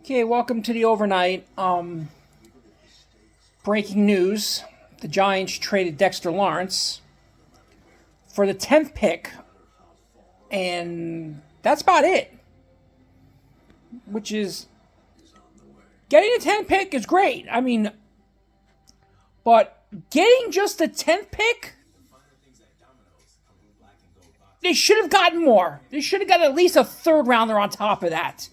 Okay, welcome to the overnight. Breaking news: the Giants traded Dexter Lawrence for the 10th pick, and that's about it. Which is getting a 10th pick is great. But getting just the 10th pick, they should have gotten more. They should have got at least a third rounder on top of that.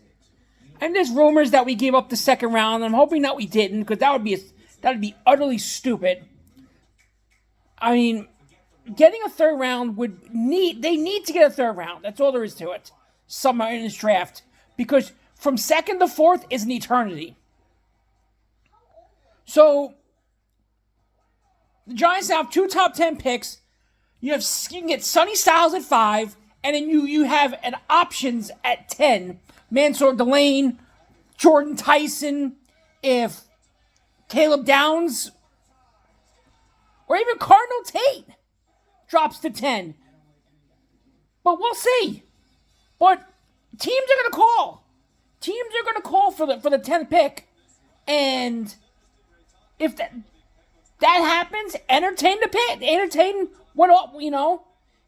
And there's rumors that we gave up the second round. I'm hoping that we didn't, because that would be utterly stupid. Getting a third round they need to get a third round. That's all there is to it. Somewhere in this draft. Because from second to fourth is an eternity. So the Giants now have two top 10 picks. You can get Sonny Styles at 5, and then you have an options at 10. Mansour Delane, Jordan Tyson, if Caleb Downs, or even Cardinal Tate drops to 10. But we'll see. But teams are going to call. Teams are going to call for the 10th pick. And if that happens, entertain the pick. Entertain what,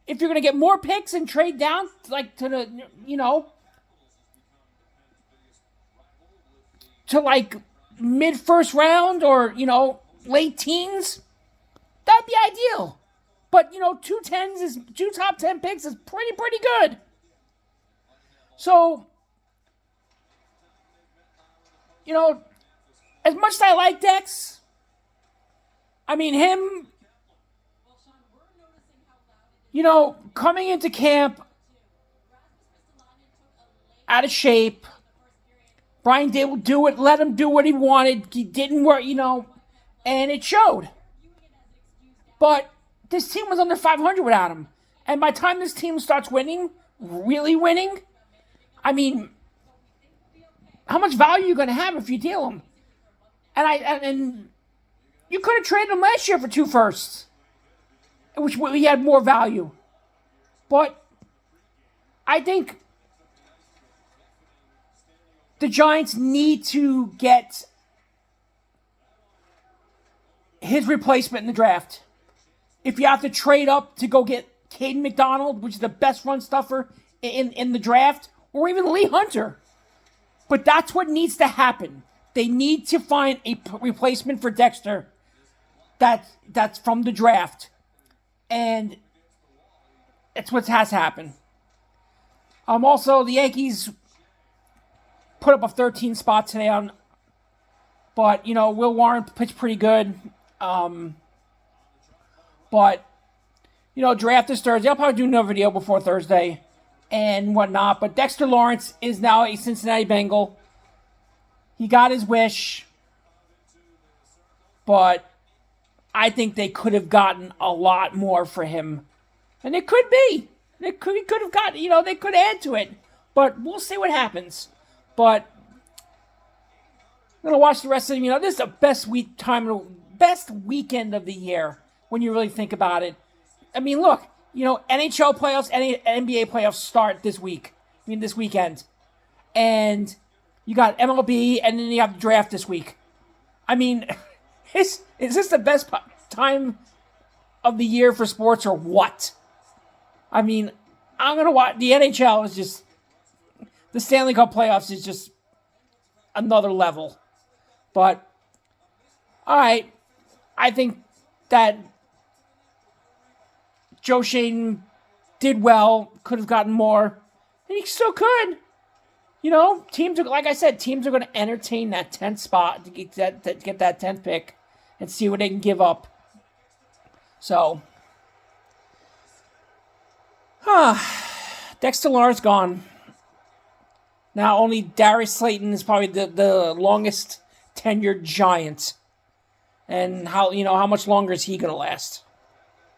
if you're going to get more picks and trade down, to the, to mid first round or, late teens, that'd be ideal. But, two top 10 picks is pretty good. So, as much as I like Dex, him, coming into camp out of shape, Brian Dable let him do what he wanted. He didn't work, and it showed. But this team was under 500 without him. And by the time this team starts winning, really winning, how much value are you going to have if you deal him? And you could have traded him last year for 2 firsts, which he had more value. But I think the Giants need to get his replacement in the draft. If you have to trade up to go get Caden McDonald, which is the best run stuffer in the draft, or even Lee Hunter. But that's what needs to happen. They need to find a replacement for Dexter that's from the draft. And that's what has happened. Also, the Yankees put up a 13 spot today but Will Warren pitched pretty good. But draft is Thursday. I'll probably do another video before Thursday and whatnot. But Dexter Lawrence is now a Cincinnati Bengal. He got his wish, but I think they could have gotten a lot more for him, and it could be. He could have gotten. They could add to it, but we'll see what happens. But I'm gonna watch the rest of them. This is the best weekend of the year when you really think about it. Look, NHL playoffs, NBA playoffs start this week. This weekend, and you got MLB, and then you have the draft this week. Is this the best time of the year for sports, or what? I'm gonna watch the NHL. Is just the Stanley Cup playoffs is just another level. But, all right, I think that Joe Shane did well, could have gotten more, and he still could. Teams are, like I said, teams are going to entertain that 10th spot to get that 10th pick and see what they can give up. So, Dexter Lawrence gone. Now only Darius Slayton is probably the longest tenured Giant. And how much longer is he going to last?